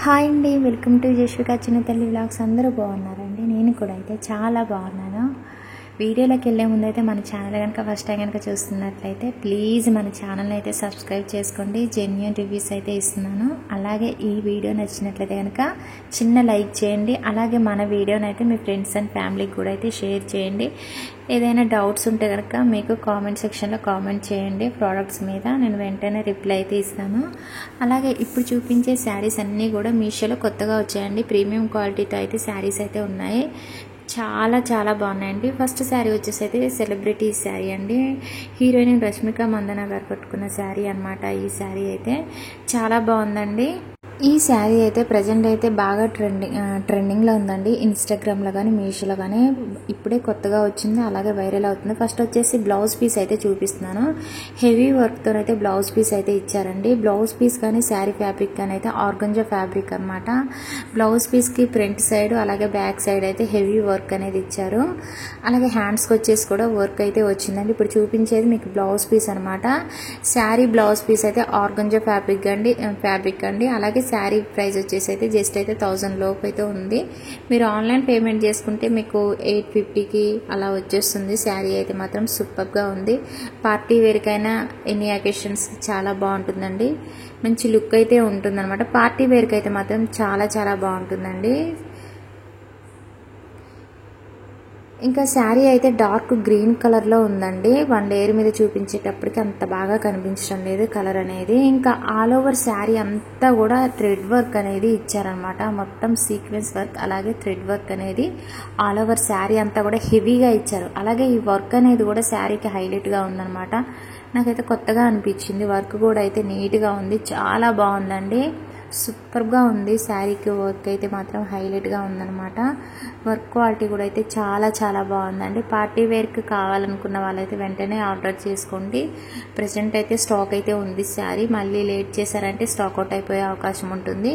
Hi అండి, welcome to Yashvika చిన్న తల్లి వ్లాగ్స్. అందరూ బాగున్నారండి? నేను కూడా అయితే చాలా బాగున్నాను. వీడియోలోకి వెళ్ళే ముందు అయితే మన ఛానల్ కనుక ఫస్ట్ టైం కనుక చూస్తున్నట్లయితే ప్లీజ్ మన ఛానల్ని అయితే సబ్స్క్రైబ్ చేసుకోండి. జెన్యూన్ రివ్యూస్ అయితే ఇస్తున్నాను. అలాగే ఈ వీడియో నచ్చినట్లయితే కనుక చిన్న లైక్ చేయండి. అలాగే మన వీడియోని అయితే మీ ఫ్రెండ్స్ అండ్ ఫ్యామిలీకి కూడా అయితే షేర్ చేయండి. ఏదైనా డౌట్స్ ఉంటే కనుక మీకు కామెంట్ సెక్షన్లో కామెంట్ చేయండి. ప్రోడక్ట్స్ మీద నేను వెంటనే రిప్లై అయితే ఇస్తాను. అలాగే ఇప్పుడు చూపించే శారీస్ అన్నీ కూడా మీషోలో కొత్తగా వచ్చాయండి. ప్రీమియం క్వాలిటీతో అయితే శారీస్ అయితే ఉన్నాయి. చాలా చాలా బాగున్నాయండి. ఫస్ట్ శారీ వచ్చేసి అయితే సెలబ్రిటీ శారీ అండి. హీరోయిన్ రష్మిక మందన గారు కట్టుకున్న శారీ అనమాట. ఈ శారీ అయితే చాలా బాగుందండి. ఈ శారీ అయితే ప్రజెంట్ అయితే బాగా ట్రెండింగ్లో ఉందండి. ఇన్స్టాగ్రామ్లో కానీ మీషోలో కానీ ఇప్పుడే కొత్తగా వచ్చింది, అలాగే వైరల్ అవుతుంది. ఫస్ట్ వచ్చేసి బ్లౌజ్ పీస్ అయితే చూపిస్తున్నాను. హెవీ వర్క్తో అయితే బ్లౌజ్ పీస్ అయితే ఇచ్చారండి. బ్లౌజ్ పీస్ కానీ శారీ ఫ్యాబ్రిక్ కానీ అయితే ఆర్గంజా ఫ్యాబ్రిక్ అనమాట. బ్లౌజ్ పీస్కి ఫ్రంట్ సైడ్ అలాగే బ్యాక్ సైడ్ అయితే హెవీ వర్క్ అనేది ఇచ్చారు. అలాగే హ్యాండ్స్కి వచ్చేసి కూడా వర్క్ అయితే వచ్చిందండి. ఇప్పుడు చూపించేది మీకు బ్లౌజ్ పీస్ అనమాట. శారీ బ్లౌజ్ పీస్ అయితే ఆర్గంజా ఫ్యాబ్రిక్ అండి. అలాగే శారీ ప్రైస్ వచ్చేసి అయితే జస్ట్ అయితే 1000 లోపు అయితే ఉంది. మీరు ఆన్లైన్ పేమెంట్ చేసుకుంటే మీకు 850కి అలా వచ్చేస్తుంది. శారీ అయితే మాత్రం సూపర్గా ఉంది. పార్టీ వేర్కైనా ఎనీ అకేషన్స్కి చాలా బాగుంటుందండి. మంచి లుక్ అయితే ఉంటుందన్నమాట. పార్టీ వేర్కి అయితే మాత్రం చాలా చాలా బాగుంటుందండి. ఇంకా శారీ అయితే డార్క్ గ్రీన్ కలర్లో ఉందండి. వన్ లేయర్ మీద చూపించేటప్పటికి అంత బాగా కనిపించడం లేదు కలర్ అనేది. ఇంకా ఆల్ ఓవర్ శారీ అంతా కూడా థ్రెడ్ వర్క్ అనేది ఇచ్చారనమాట. మొత్తం సీక్వెన్స్ వర్క్ అలాగే థ్రెడ్ వర్క్ అనేది ఆల్ ఓవర్ శారీ అంతా కూడా హెవీగా ఇచ్చారు. అలాగే ఈ వర్క్ అనేది కూడా శారీకి హైలైట్గా ఉందన్నమాట. నాకైతే కొత్తగా అనిపించింది. వర్క్ కూడా అయితే నీట్గా ఉంది, చాలా బాగుందండి. సూపర్గా ఉంది. శారీకి వర్క్ అయితే మాత్రం హైలైట్గా ఉందన్నమాట. వర్క్ క్వాలిటీ కూడా అయితే చాలా చాలా బాగుందండి. పార్టీ వేర్కి కావాలనుకున్న వాళ్ళైతే వెంటనే ఆర్డర్ చేసుకోండి. ప్రజెంట్ అయితే స్టాక్ అయితే ఉంది శారీ. మళ్ళీ లేట్ చేశారంటే స్టాక్ అవుట్ అయిపోయే అవకాశం ఉంటుంది.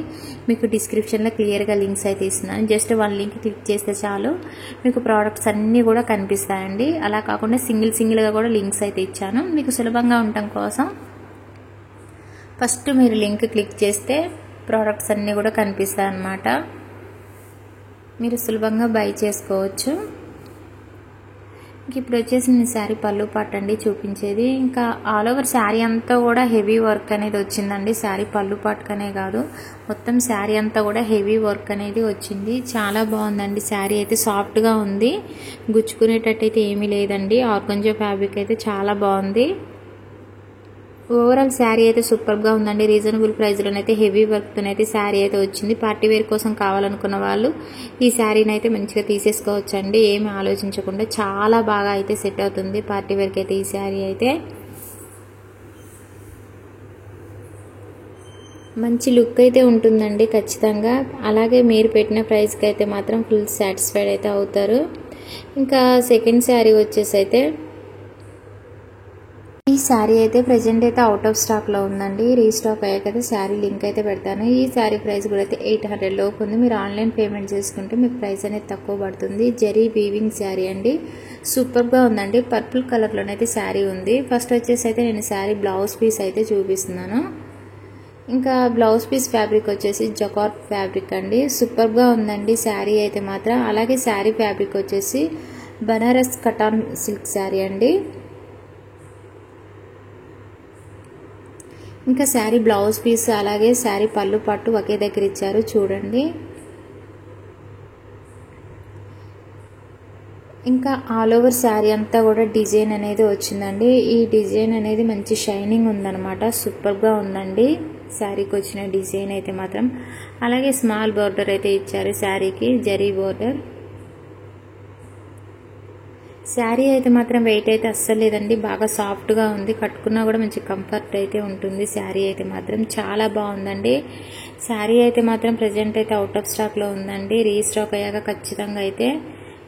మీకు డిస్క్రిప్షన్లో క్లియర్గా లింక్స్ అయితే ఇస్తున్నాను. జస్ట్ వన్ లింక్ క్లిక్ చేస్తే చాలు మీకు ప్రోడక్ట్స్ అన్నీ కూడా కనిపిస్తాయండి. అలా కాకుండా సింగిల్గా కూడా లింక్స్ అయితే ఇచ్చాను. మీకు సులభంగా ఉండటం కోసం ఫస్ట్ మీరు లింక్ క్లిక్ చేస్తే ప్రోడక్ట్స్ అన్నీ కూడా కనిపిస్తాయి అన్నమాట. మీరు సులభంగా బై చేసుకోవచ్చు. ఇప్పుడు వచ్చేసి నేను శారీ పళ్ళు పాట అండి చూపించేది. ఇంకా ఆల్ ఓవర్ శారీ అంతా కూడా హెవీ వర్క్ అనేది వచ్చిందండి. శారీ పళ్ళు పాటకనే కాదు, మొత్తం శారీ అంతా కూడా హెవీ వర్క్ అనేది వచ్చింది. చాలా బాగుందండి. శారీ అయితే సాఫ్ట్గా ఉంది, గుచ్చుకునేటట్టు అయితే ఏమీ లేదండి. ఆర్గంజా ఫ్యాబ్రిక్ అయితే చాలా బాగుంది. ఓవరాల్ శారీ అయితే సూపర్గా ఉందండి. రీజనబుల్ ప్రైస్లోనైతే హెవీ వర్క్తోనైతే శారీ అయితే వచ్చింది. పార్టీ వేర్ కోసం కావాలనుకున్న వాళ్ళు ఈ శారీని అయితే మంచిగా తీసేసుకోవచ్చు అండి. ఏమి ఆలోచించకుండా చాలా బాగా అయితే సెట్ అవుతుంది పార్టీ వేర్కి అయితే ఈ శారీ అయితే. మంచి లుక్ అయితే ఉంటుందండి ఖచ్చితంగా. అలాగే మీరు పెట్టిన ప్రైస్కి అయితే మాత్రం ఫుల్ సాటిస్ఫైడ్ అయితే అవుతారు. ఇంకా సెకండ్ శారీ వచ్చేసి అయితే ఈ శారీ అయితే ప్రజెంట్ అయితే అవుట్ ఆఫ్ స్టాక్లో ఉందండి. రీస్టాక్ అయ్యాక అయితే శారీ లింక్ అయితే పెడతాను. ఈ శారీ ప్రైస్ కూడా అయితే 800 లోపు ఉంది. మీరు ఆన్లైన్ పేమెంట్ చేసుకుంటే మీకు ప్రైస్ అనేది తక్కువ పడుతుంది. జరీ వీవింగ్ శారీ అండి. సూపర్గా ఉందండి. పర్పుల్ కలర్లోనైతే శారీ ఉంది. ఫస్ట్ వచ్చేసి అయితే నేను శారీ బ్లౌజ్ పీస్ అయితే చూపిస్తున్నాను. ఇంకా బ్లౌజ్ పీస్ ఫ్యాబ్రిక్ వచ్చేసి జకార్డ్ ఫ్యాబ్రిక్ అండి. సూపర్గా ఉందండి శారీ అయితే మాత్రం. అలాగే శారీ ఫ్యాబ్రిక్ వచ్చేసి బనారస్ కటాన్ సిల్క్ శారీ అండి. ఇంకా శారీ బ్లౌజ్ పీస్ అలాగే శారీ పళ్ళు పట్టు ఒకే దగ్గర ఇచ్చారు చూడండి. ఇంకా ఆల్ ఓవర్ శారీ అంతా కూడా డిజైన్ అనేది వచ్చిందండి. ఈ డిజైన్ అనేది మంచి షైనింగ్ ఉందన్నమాట. సూపర్గా ఉందండి శారీకి వచ్చిన డిజైన్ అయితే మాత్రం. అలాగే స్మాల్ బోర్డర్ అయితే ఇచ్చారు శారీకి, జరీ బోర్డర్. శారీ అయితే మాత్రం వెయిట్ అయితే అస్సలు లేదండి. బాగా సాఫ్ట్గా ఉంది. కట్టుకున్నా కూడా మంచి కంఫర్ట్ అయితే ఉంటుంది. శారీ అయితే మాత్రం చాలా బాగుందండి. శారీ అయితే మాత్రం ప్రజెంట్ అయితే అవుట్ ఆఫ్ స్టాక్లో ఉందండి. రీస్టాక్ అయ్యాక ఖచ్చితంగా అయితే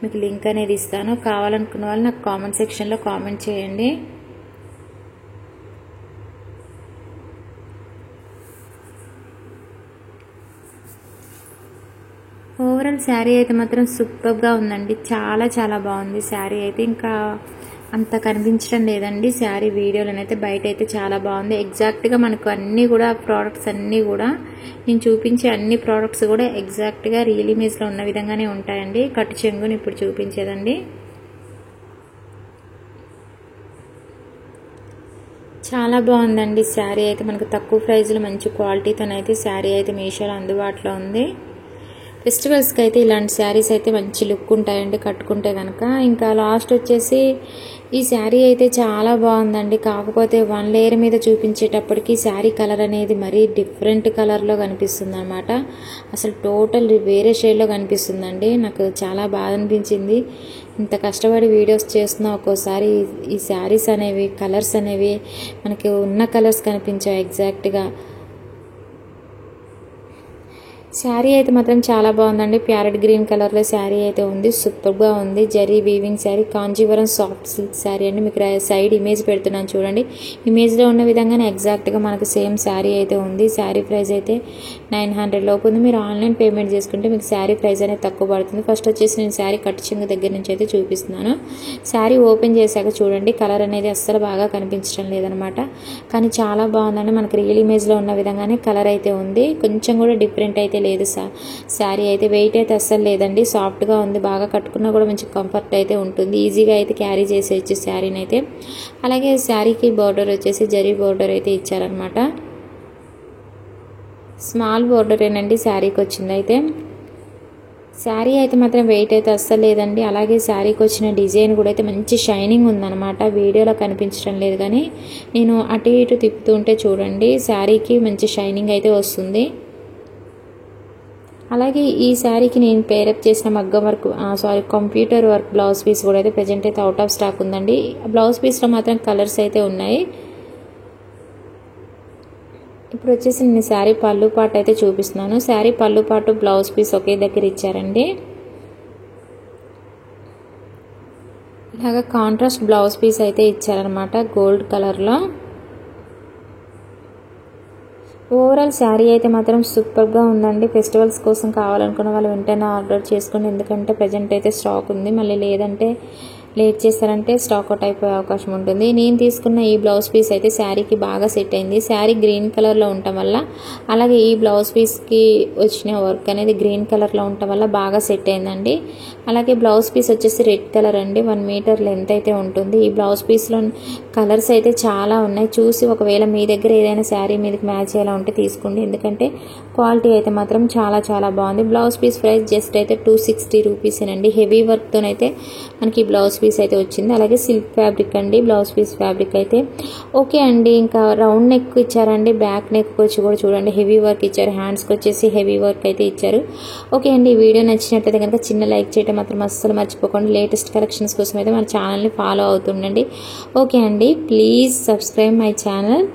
మీకు లింక్ అనేది ఇస్తాను. కావాలనుకున్న వాళ్ళు నాకు కామెంట్ సెక్షన్లో కామెంట్ చేయండి. ఓవరాల్ శారీ అయితే మాత్రం సూపర్గా ఉందండి. చాలా చాలా బాగుంది శారీ అయితే. ఇంకా అంత కనిపించడం లేదండి శారీ వీడియోలోనైతే. బయట అయితే చాలా బాగుంది. ఎగ్జాక్ట్గా మనకు అన్నీ కూడా ప్రోడక్ట్స్ అన్నీ కూడా నేను చూపించే అన్ని ప్రోడక్ట్స్ కూడా ఎగ్జాక్ట్గా రియల్ ఇమేజ్లో ఉన్న విధంగానే ఉంటాయండి. కట్టు చెంగుని ఇప్పుడు చూపించేదండి. చాలా బాగుందండి శారీ అయితే. మనకు తక్కువ ప్రైస్లో మంచి క్వాలిటీతోనైతే శారీ అయితే మీషోలో అందుబాటులో ఉంది. ఫెస్టివల్స్కి అయితే ఇలాంటి శారీస్ అయితే మంచి లుక్ ఉంటాయండి కట్టుకుంటే కనుక. ఇంకా లాస్ట్ వచ్చేసి ఈ శారీ అయితే చాలా బాగుందండి. కాకపోతే వన్ లేయర్ మీద చూపించేటప్పటికి శారీ కలర్ అనేది మరీ డిఫరెంట్ కలర్లో కనిపిస్తుంది అనమాట. అసలు టోటల్ వేరే షేడ్లో కనిపిస్తుందండి. నాకు చాలా బాధ అనిపించింది. ఇంత కష్టపడి వీడియోస్ చేస్తున్నా ఒక్కోసారి ఈ శారీస్ అనేవి కలర్స్ అనేవి మనకి ఉన్న కలర్స్ కనిపించాయి ఎగ్జాక్ట్గా. శారీ అయితే మాత్రం చాలా బాగుందండి. ప్యారెట్ గ్రీన్ కలర్లో శారీ అయితే ఉంది. సూపర్గా ఉంది. Zari weaving sari, Kanjeevaram soft silk sari అండి. మీకు సైడ్ ఇమేజ్ పెడుతున్నాను చూడండి. ఇమేజ్లో ఉన్న విధంగానే ఎగ్జాక్ట్గా మనకు సేమ్ శారీ అయితే ఉంది. శారీ ప్రైస్ అయితే 900 లోపు ఉంది. మీరు ఆన్లైన్ పేమెంట్ చేసుకుంటే మీకు శారీ ప్రైస్ అనేది తక్కువ పడుతుంది. ఫస్ట్ వచ్చేసి నేను శారీ కట్ చెంగు దగ్గర నుంచి అయితే చూపిస్తున్నాను. శారీ ఓపెన్ చేశాక చూడండి కలర్ అనేది అస్సలు బాగా కనిపించడం లేదనమాట. కానీ చాలా బాగుందండి. మనకి రియల్ ఇమేజ్లో ఉన్న విధంగానే కలర్ అయితే ఉంది. కొంచెం కూడా డిఫరెంట్ అయితే లేదు. శారీ అయితే వెయిట్ అయితే అస్సలు లేదండి. సాఫ్ట్గా ఉంది. బాగా కట్టుకున్నా కూడా మంచి కంఫర్ట్ అయితే ఉంటుంది. ఈజీగా అయితే క్యారీ చేసేయచ్చు శారీని అయితే. అలాగే శారీకి బార్డర్ వచ్చేసి జరీ బార్డర్ అయితే ఇచ్చారనమాట. స్మాల్ బార్డరేనండి శారీకి వచ్చింది అయితే. శారీ అయితే మాత్రం వెయిట్ అయితే అస్సలు లేదండి. అలాగే శారీకి వచ్చిన డిజైన్ కూడా అయితే మంచి షైనింగ్ ఉందన్నమాట. వీడియోలో కనిపించడం లేదు కానీ నేను అటు ఇటు తిప్పుతుంటే చూడండి శారీకి మంచి షైనింగ్ అయితే వస్తుంది. అలాగే ఈ శారీకి నేను పేరప్ చేసిన మగ్గం work computer work blouse piece కూడా అయితే ప్రజెంట్ అయితే అవుట్ ఆఫ్ స్టాక్ ఉందండి. బ్లౌజ్ పీస్లో మాత్రం కలర్స్ అయితే ఉన్నాయి. ఇప్పుడు వచ్చేసి నేను శారీ పళ్ళు పాటు అయితే చూపిస్తున్నాను. శారీ పళ్ళు పాటు బ్లౌజ్ పీస్ ఒకే దగ్గర ఇచ్చారండి. ఇలాగా కాంట్రాస్ట్ బ్లౌజ్ పీస్ అయితే ఇచ్చారనమాట గోల్డ్ కలర్లో. ఓవరాల్ శారీ అయితే మాత్రం సూపర్గా ఉందండి. ఫెస్టివల్స్ కోసం కావాలనుకున్న వాళ్ళు వెంటనే ఆర్డర్ చేసుకోండి. ఎందుకంటే ప్రజెంట్ అయితే స్టాక్ ఉంది. మళ్ళీ లేదంటే లేట్ చేస్తారంటే స్టాక్ అవుట్ అయిపోయే అవకాశం ఉంటుంది. నేను తీసుకున్న ఈ బ్లౌజ్ పీస్ అయితే శారీకి బాగా సెట్ అయింది. శారీ గ్రీన్ కలర్లో ఉండటం వల్ల అలాగే ఈ బ్లౌజ్ పీస్కి వచ్చిన వర్క్ అనేది గ్రీన్ కలర్లో ఉండటం వల్ల బాగా సెట్ అయిందండి. అలాగే బ్లౌజ్ పీస్ వచ్చేసి రెడ్ కలర్ అండి. 1 మీటర్ లెంత్ అయితే ఉంటుంది. ఈ బ్లౌజ్ పీస్లో కలర్స్ అయితే చాలా ఉన్నాయి. చూసి ఒకవేళ మీ దగ్గర ఏదైనా శారీ మీదకి మ్యాచ్ అయ్యేలా ఉంటే తీసుకోండి. ఎందుకంటే క్వాలిటీ అయితే మాత్రం చాలా చాలా బాగుంది. బ్లౌజ్ పీస్ ప్రైస్ జస్ట్ అయితే 260 రూపీసేనండి. హెవీ వర్క్తోనైతే మనకి బ్లౌజ్ పీస్ అయితే వచ్చింది. అలాగే సిల్క్ ఫ్యాబ్రిక్ అండి బ్లౌజ్ పీస్ ఫ్యాబ్రిక్ అయితే. ఓకే అండి. ఇంకా రౌండ్ నెక్ ఇచ్చారండి. బ్యాక్ నెక్ వచ్చి కూడా చూడండి హెవీ వర్క్ ఇచ్చారు. హ్యాండ్స్కి వచ్చేసి హెవీ వర్క్ అయితే ఇచ్చారు. ఓకే అండి. ఈ వీడియో నచ్చినట్లయితే కనుక చిన్న లైక్ చేయడం మాత్రం అస్సలు మర్చిపోకండి. లేటెస్ట్ కలెక్షన్స్ కోసం అయితే మన ఛానల్ని ఫాలో అవుతుండండి. ఓకే అండి. Please subscribe my channel.